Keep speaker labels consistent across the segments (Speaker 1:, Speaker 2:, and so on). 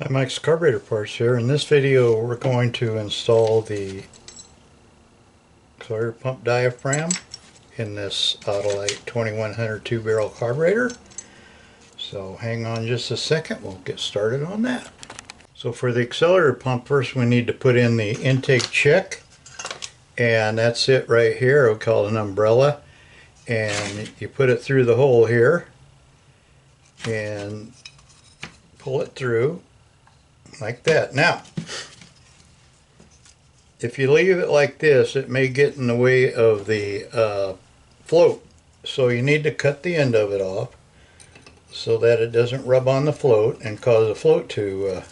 Speaker 1: Hi, Mike's Carburetor Parts here. In this video we're going to install the accelerator pump diaphragm in this Autolite 2100 2-barrel carburetor. So hang on just a second, we'll get started on that. So for the accelerator pump, first we need to put in the intake check, and that's it right here. We call it an umbrella, and you put it through the hole here and pull it through like that. Now, if you leave it like this, it may get in the way of the float. So you need to cut the end of it off so that it doesn't rub on the float and cause the float to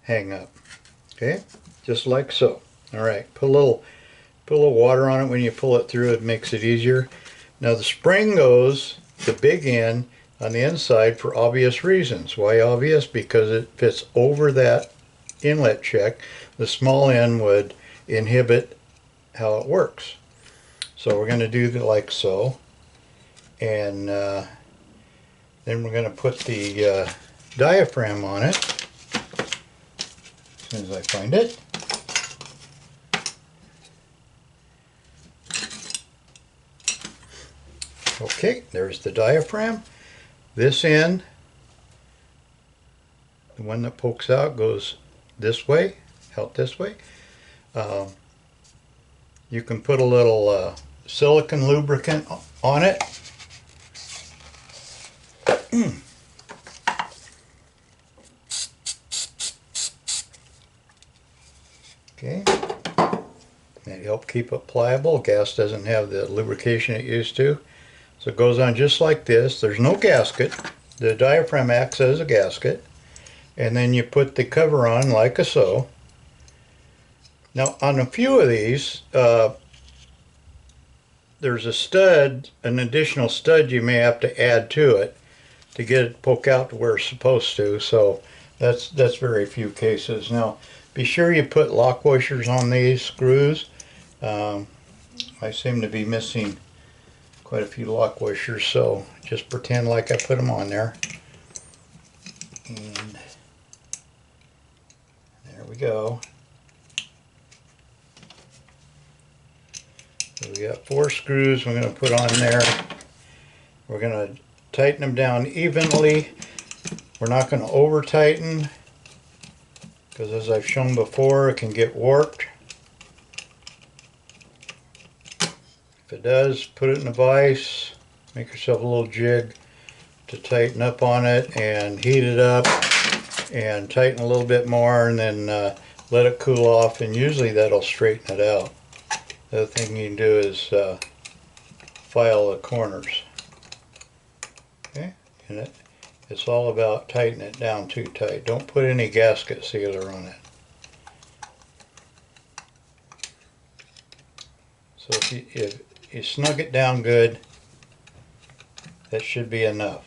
Speaker 1: hang up. Okay, just like so. All right, put a little water on it when you pull it through. It makes it easier. Now the spring goes, the big end, on the inside for obvious reasons. Why obvious? Because it fits over that inlet check. The small end would inhibit how it works. So we're going to do it like so, and then we're going to put the diaphragm on it as soon as I find it. Okay, there's the diaphragm. This end, the one that pokes out, goes this way, out this way. You can put a little silicone lubricant on it. Okay, that helps keep it pliable. Gas doesn't have the lubrication it used to. So it goes on just like this. There's no gasket. The diaphragm acts as a gasket. And then you put the cover on like so. Now on a few of these, there's a stud, an additional stud you may have to add to it to get it poke out to where it's supposed to. So that's very few cases. Now be sure you put lock washers on these screws. I seem to be missing quite a few lock washers, so just pretend like I put them on there. And there we go. So we got 4 screws we're going to put on there. We're going to tighten them down evenly. We're not going to over tighten, because as I've shown before, it can get warped. If it does, put it in a vise, make yourself a little jig to tighten up on it, and heat it up and tighten a little bit more, and then let it cool off, and usually that'll straighten it out. The other thing you can do is file the corners. Okay, and it's all about tightening it down too tight. Don't put any gasket sealer on it. So if you snug it down good, that should be enough.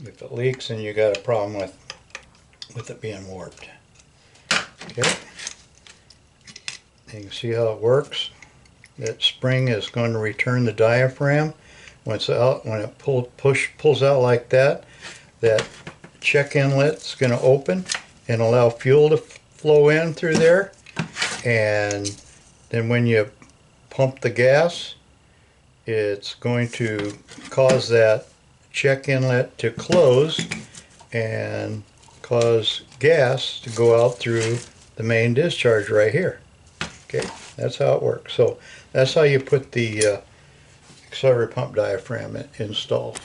Speaker 1: If it leaks, then you got a problem with it being warped. Okay, you can see how it works. That spring is going to return the diaphragm. When it's out, when it pulls out like that, that check inlet is going to open and allow fuel to flow in through there. And then when you pump the gas, it's going to cause that check inlet to close and cause gas to go out through the main discharge right here. Okay, that's how it works. So that's how you put the accelerator pump diaphragm installed.